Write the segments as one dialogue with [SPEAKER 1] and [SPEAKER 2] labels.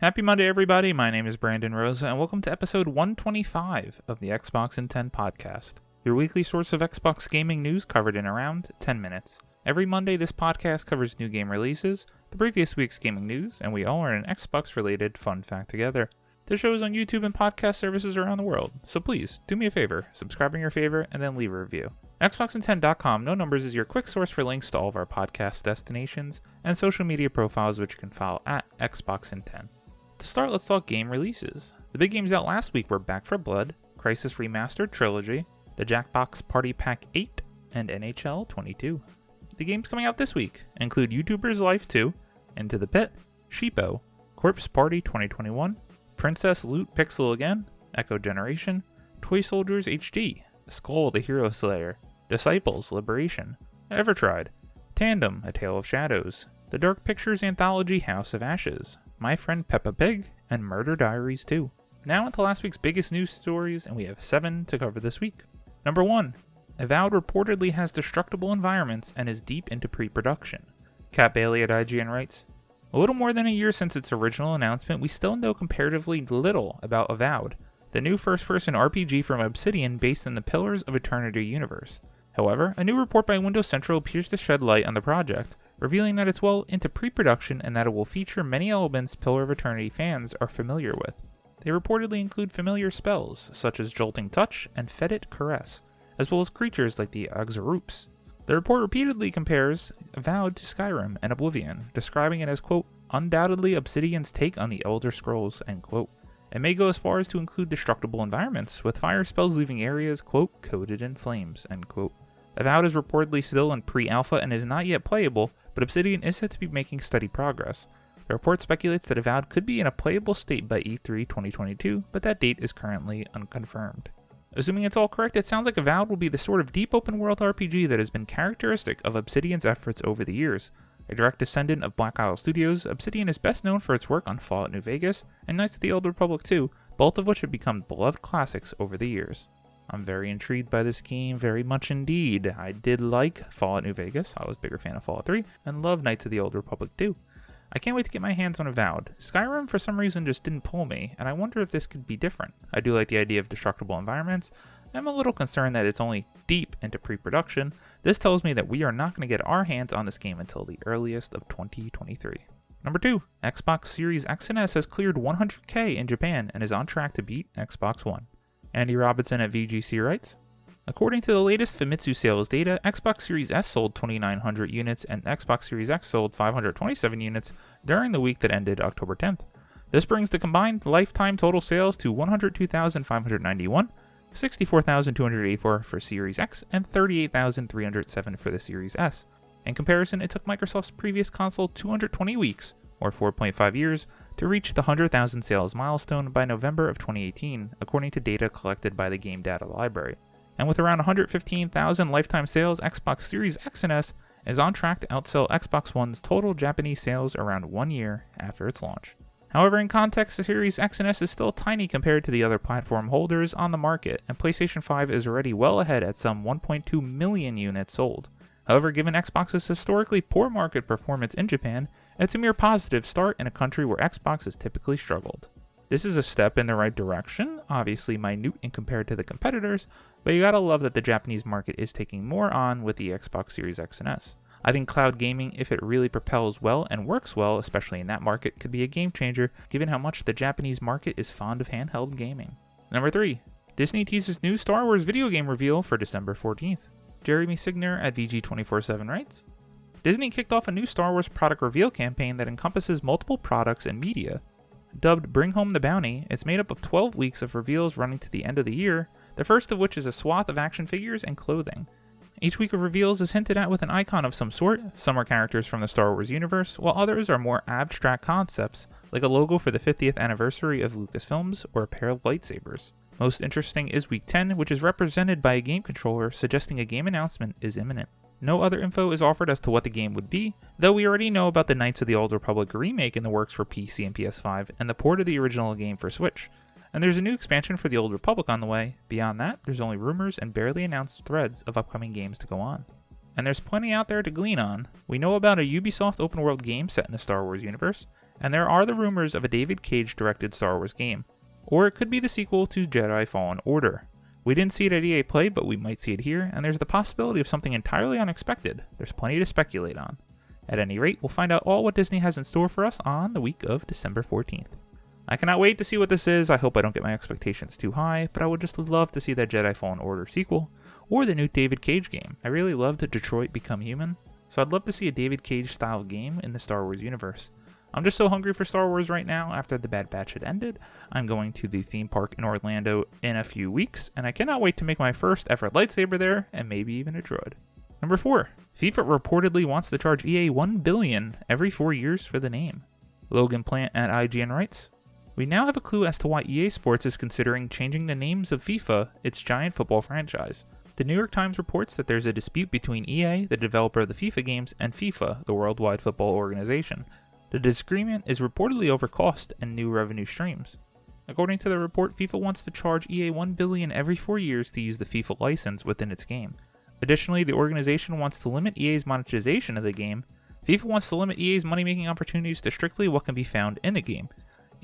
[SPEAKER 1] Happy Monday, everybody. My name is Brandon Rosa, and welcome to episode 125 of the Xbox in 10 podcast, your weekly source of Xbox gaming news covered in around 10 minutes. Every Monday, this podcast covers new game releases, the previous week's gaming news, and we all learn an Xbox-related fun fact together. This show is on YouTube and podcast services around the world, so please, do me a favor, subscribe in your favor, and then leave a review. Xboxin10.com, no numbers, is your quick source for links to all of our podcast destinations and social media profiles, which you can follow at Xboxin10. To start, let's talk game releases. The big games out last week were Back 4 Blood, Crysis Remastered Trilogy, the Jackbox Party Pack 8, and NHL 22. The games coming out this week include YouTuber's Life 2, Into the Pit, Sheepo, Corpse Party 2021, Princess Loot Pixel Again, Echo Generation, Toy Soldiers HD, Skull the Hero Slayer, Disciples Liberation, Evertried, Tandem A Tale of Shadows, The Dark Pictures Anthology House of Ashes, My Friend Peppa Pig, and Murder Diaries 2. Now into last week's biggest news stories, and we have 7 to cover this week. Number 1. Avowed reportedly has destructible environments and is deep into pre-production. Kat Bailey at IGN writes, a little more than a year since its original announcement, we still know comparatively little about Avowed, the new first-person RPG from Obsidian based in the Pillars of Eternity universe. However, a new report by Windows Central appears to shed light on the project, revealing that it's well into pre-production and that it will feature many elements Pillar of Eternity fans are familiar with. They reportedly include familiar spells, such as Jolting Touch and Fetid Caress, as well as creatures like the Axoroops. The report repeatedly compares Avowed to Skyrim and Oblivion, describing it as, quote, undoubtedly Obsidian's take on the Elder Scrolls, end quote. It may go as far as to include destructible environments, with fire spells leaving areas, quote, coated in flames, end quote. Avowed is reportedly still in pre-alpha and is not yet playable, but Obsidian is said to be making steady progress. The report speculates that Avowed could be in a playable state by E3 2022, but that date is currently unconfirmed. Assuming it's all correct, it sounds like Avowed will be the sort of deep open-world RPG that has been characteristic of Obsidian's efforts over the years. A direct descendant of Black Isle Studios, Obsidian is best known for its work on Fallout New Vegas and Knights of the Old Republic 2, both of which have become beloved classics over the years. I'm very intrigued by this game, very much indeed. I did like Fallout New Vegas, I was a bigger fan of Fallout 3, and love Knights of the Old Republic 2. I can't wait to get my hands on Avowed. Skyrim for some reason just didn't pull me, and I wonder if this could be different. I do like the idea of destructible environments. I'm a little concerned that it's only deep into pre-production. This tells me that we are not going to get our hands on this game until the earliest of 2023. Number 2. Xbox Series X and S has cleared 100K in Japan and is on track to beat Xbox One. Andy Robinson at VGC writes, according to the latest Famitsu sales data, Xbox Series S sold 2,900 units and Xbox Series X sold 527 units during the week that ended October 10th. This brings the combined lifetime total sales to 102,591, 64,284 for Series X, and 38,307 for the Series S. In comparison, it took Microsoft's previous console 220 weeks, or 4.5 years, to reach the 100,000 sales milestone by November of 2018, according to data collected by the Game Data Library. And with around 115,000 lifetime sales, Xbox Series X and S is on track to outsell Xbox One's total Japanese sales around 1 year after its launch. However, in context, the Series X and S is still tiny compared to the other platform holders on the market, and PlayStation 5 is already well ahead at some 1.2 million units sold. However, given Xbox's historically poor market performance in Japan, it's a mere positive start in a country where Xbox has typically struggled. This is a step in the right direction, obviously minute in compared to the competitors, but you gotta love that the Japanese market is taking more on with the Xbox Series X and S. I think cloud gaming, if it really propels well and works well, especially in that market, could be a game changer given how much the Japanese market is fond of handheld gaming. Number 3. Disney teases new Star Wars video game reveal for December 14th. Jeremy Signer at VG247 writes, Disney kicked off a new Star Wars product reveal campaign that encompasses multiple products and media. Dubbed Bring Home the Bounty, it's made up of 12 weeks of reveals running to the end of the year, the first of which is a swath of action figures and clothing. Each week of reveals is hinted at with an icon of some sort. Some are characters from the Star Wars universe, while others are more abstract concepts, like a logo for the 50th anniversary of Lucasfilms or a pair of lightsabers. Most interesting is Week 10, which is represented by a game controller, suggesting a game announcement is imminent. No other info is offered as to what the game would be, though we already know about the Knights of the Old Republic remake in the works for PC and PS5, and the port of the original game for Switch. And there's a new expansion for the Old Republic on the way. Beyond that, there's only rumors and barely announced threads of upcoming games to go on. And there's plenty out there to glean on. We know about a Ubisoft open-world game set in the Star Wars universe, And there are the rumors of a David Cage directed Star Wars game. Or it could be the sequel to Jedi Fallen Order. We didn't see it at EA Play, but we might see it here, and there's the possibility of something entirely unexpected. There's plenty to speculate on. At any rate, we'll find out all what Disney has in store for us on the week of December 14th. I cannot wait to see what this is. I hope I don't get my expectations too high, but I would just love to see that Jedi Fallen Order sequel, or the new David Cage game. I really loved Detroit Become Human, so I'd love to see a David Cage style game in the Star Wars universe. I'm just so hungry for Star Wars right now. After the Bad Batch had ended, I'm going to the theme park in Orlando in a few weeks, and I cannot wait to make my first ever lightsaber there, and maybe even a droid. Number 4. FIFA reportedly wants to charge EA $1 billion every 4 years for the name. Logan Plant at IGN writes, "We now have a clue as to why EA Sports is considering changing the names of FIFA, its giant football franchise. The New York Times reports that there's a dispute between EA, the developer of the FIFA games, and FIFA, the worldwide football organization. The disagreement is reportedly over cost and new revenue streams. According to the report, FIFA wants to charge EA $1 billion every 4 years to use the FIFA license within its game. Additionally, the organization wants to limit EA's monetization of the game. FIFA wants to limit EA's money-making opportunities to strictly what can be found in the game.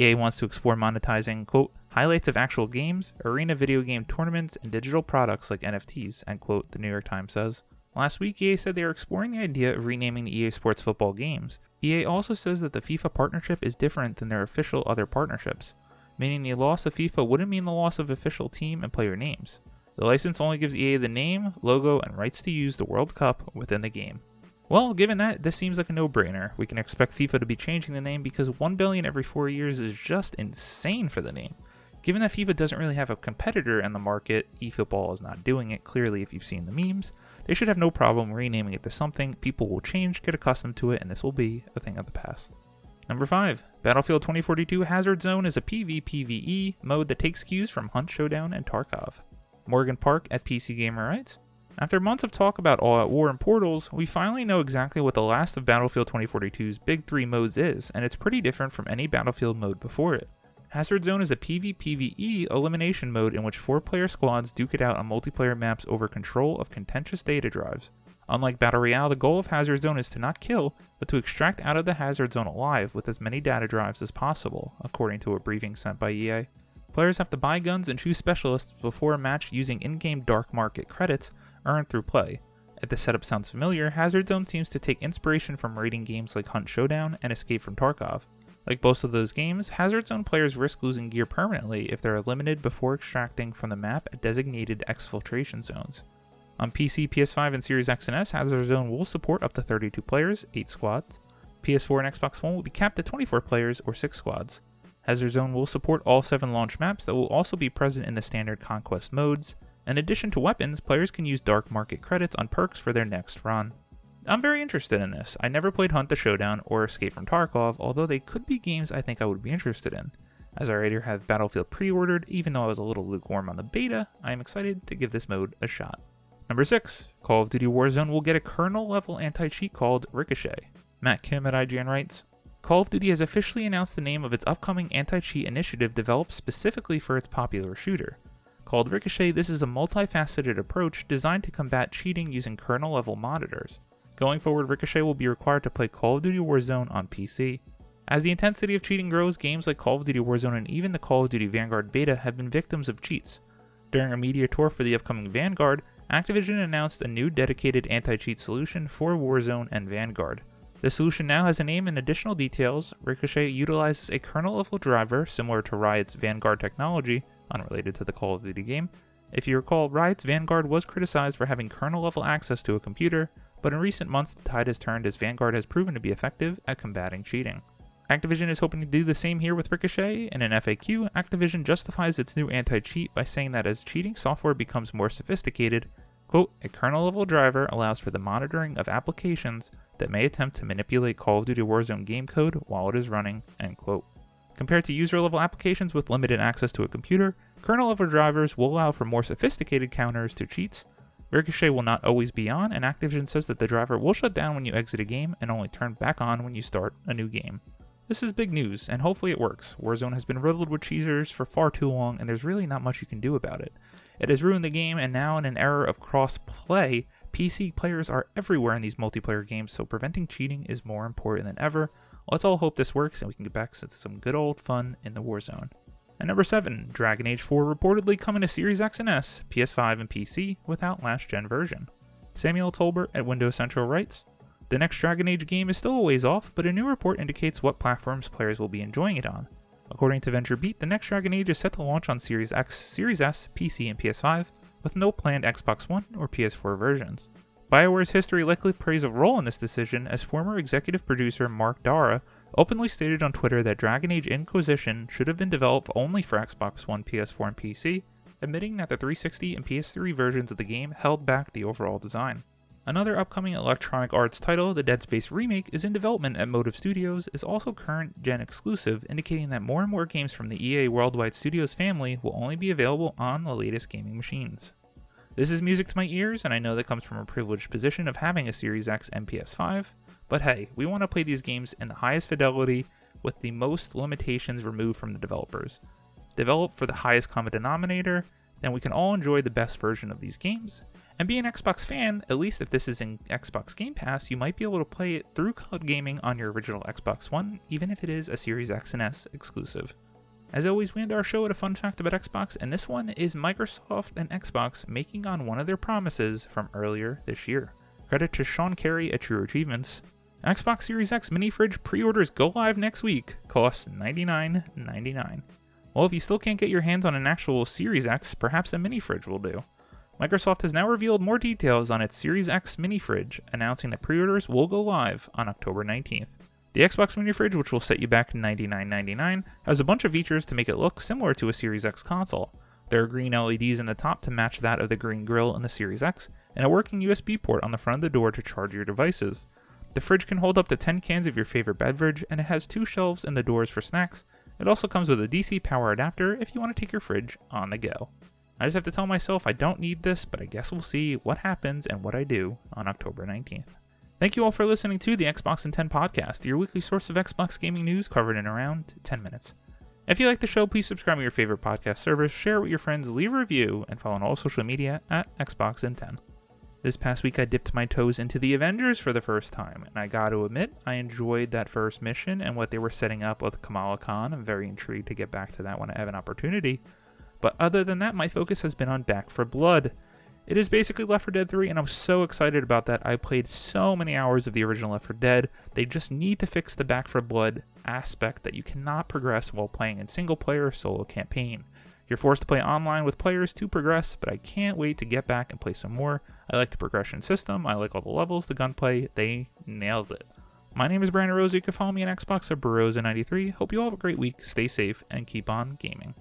[SPEAKER 1] EA wants to explore monetizing, quote, highlights of actual games, arena video game tournaments, and digital products like NFTs, end quote, the New York Times says. Last week, EA said they are exploring the idea of renaming the EA Sports football games. EA also says that the FIFA partnership is different than their official other partnerships, meaning the loss of FIFA wouldn't mean the loss of official team and player names. The license only gives EA the name, logo, and rights to use the World Cup within the game. Well, given that, this seems like a no-brainer. We can expect FIFA to be changing the name because $1 billion every 4 years is just insane for the name. Given that FIFA doesn't really have a competitor in the market, eFootball is not doing it, clearly if you've seen the memes, they should have no problem renaming it to something. People will change, get accustomed to it, and this will be a thing of the past. Number 5. Battlefield 2042 Hazard Zone is a PvPvE mode that takes cues from Hunt Showdown and Tarkov. Morgan Park at PC Gamer writes, after months of talk about All-Out War and Portals, we finally know exactly what the last of Battlefield 2042's big 3 modes is, and it's pretty different from any Battlefield mode before it. Hazard Zone is a PvPvE elimination mode in which 4-player squads duke it out on multiplayer maps over control of contentious data drives. Unlike Battle Royale, the goal of Hazard Zone is to not kill, but to extract out of the Hazard Zone alive with as many data drives as possible, according to a briefing sent by EA. Players have to buy guns and choose specialists before a match using in-game dark market credits earned through play. If the setup sounds familiar, Hazard Zone seems to take inspiration from raiding games like Hunt Showdown and Escape from Tarkov. Like both of those games, Hazard Zone players risk losing gear permanently if they're eliminated before extracting from the map at designated exfiltration zones. On PC, PS5, and Series X and S, Hazard Zone will support up to 32 players, 8 squads. PS4 and Xbox One will be capped at 24 players or 6 squads. Hazard Zone will support all 7 launch maps that will also be present in the standard conquest modes. In addition to weapons, players can use dark market credits on perks for their next run. I'm very interested in this. I never played Hunt the Showdown or Escape from Tarkov, although they could be games I think I would be interested in. As I already have Battlefield pre-ordered, even though I was a little lukewarm on the beta, I am excited to give this mode a shot. Number 6. Call of Duty Warzone will get a kernel-level anti-cheat called Ricochet. Matt Kim at IGN writes, Call of Duty has officially announced the name of its upcoming anti-cheat initiative developed specifically for its popular shooter. Called Ricochet, this is a multifaceted approach designed to combat cheating using kernel-level monitors. Going forward, Ricochet will be required to play Call of Duty Warzone on PC. As the intensity of cheating grows, games like Call of Duty Warzone and even the Call of Duty Vanguard beta have been victims of cheats. During a media tour for the upcoming Vanguard, Activision announced a new dedicated anti-cheat solution for Warzone and Vanguard. The solution now has a name and additional details. Ricochet utilizes a kernel-level driver similar to Riot's Vanguard technology, unrelated to the Call of Duty game. If you recall, Riot's Vanguard was criticized for having kernel-level access to a computer, but in recent months the tide has turned as Vanguard has proven to be effective at combating cheating. Activision is hoping to do the same here with Ricochet. In an FAQ, Activision justifies its new anti-cheat by saying that as cheating software becomes more sophisticated, quote, a kernel-level driver allows for the monitoring of applications that may attempt to manipulate Call of Duty Warzone game code while it is running, end quote. Compared to user-level applications with limited access to a computer, kernel-level drivers will allow for more sophisticated counters to cheats. Ricochet will not always be on, and Activision says that the driver will shut down when you exit a game and only turn back on when you start a new game. This is big news, and hopefully it works. Warzone has been riddled with cheaters for far too long, and there's really not much you can do about it. It has ruined the game, and now in an era of cross-play, PC players are everywhere in these multiplayer games, so preventing cheating is more important than ever. Let's all hope this works and we can get back to some good old fun in the Warzone. At number 7, Dragon Age 4 reportedly coming to Series X and S, PS5 and PC without last-gen version. Samuel Tolbert at Windows Central writes, "The next Dragon Age game is still a ways off, but a new report indicates what platforms players will be enjoying it on. According to VentureBeat, the next Dragon Age is set to launch on Series X, Series S, PC, and PS5, with no planned Xbox One or PS4 versions. BioWare's history likely plays a role in this decision, as former executive producer Mark Dara openly stated on Twitter that Dragon Age Inquisition should have been developed only for Xbox One, PS4, and PC, admitting that the 360 and PS3 versions of the game held back the overall design. Another upcoming Electronic Arts title, the Dead Space remake, is in development at Motive Studios, is also current-gen exclusive, indicating that more and more games from the EA Worldwide Studios family will only be available on the latest gaming machines. This is music to my ears, and I know that comes from a privileged position of having a Series X and PS5, but hey, we want to play these games in the highest fidelity with the most limitations removed from the developers. Develop for the highest common denominator, then we can all enjoy the best version of these games. And be an Xbox fan, at least if this is in Xbox Game Pass, you might be able to play it through cloud gaming on your original Xbox One, even if it is a Series X and S exclusive. As always, we end our show with a fun fact about Xbox, and this one is Microsoft and Xbox making on one of their promises from earlier this year. Credit to Sean Carey at True Achievements. Xbox Series X mini fridge pre-orders go live next week, costs $99.99. Well, if you still can't get your hands on an actual Series X, perhaps a mini fridge will do. Microsoft has now revealed more details on its Series X mini fridge, announcing that pre-orders will go live on October 19th. The Xbox mini fridge, which will set you back $99.99, has a bunch of features to make it look similar to a Series X console. There are green LEDs in the top to match that of the green grille in the Series X, and a working USB port on the front of the door to charge your devices. The fridge can hold up to 10 cans of your favorite beverage, and it has 2 shelves in the doors for snacks. It also comes with a DC power adapter if you want to take your fridge on the go. I just have to tell myself I don't need this, but I guess we'll see what happens and what I do on October 19th. Thank you all for listening to the Xbox in 10 podcast, your weekly source of Xbox gaming news covered in around 10 minutes. If you like the show, please subscribe to your favorite podcast service, share it with your friends, leave a review, and follow on all social media at Xbox in 10. This past week I dipped my toes into the Avengers for the first time, and I gotta admit, I enjoyed that first mission and what they were setting up with Kamala Khan. I'm very intrigued to get back to that when I have an opportunity. But other than that, my focus has been on Back 4 Blood. It is basically Left 4 Dead 3, and I'm so excited about that. I played so many hours of the original Left 4 Dead. They just need to fix the Back 4 Blood aspect that you cannot progress while playing in single-player solo campaign. You're forced to play online with players to progress, but I can't wait to get back and play some more. I like the progression system. I like all the levels, the gunplay. They nailed it. My name is Brandon Rosa. You can follow me on Xbox at Barosa93. Hope you all have a great week. Stay safe and keep on gaming.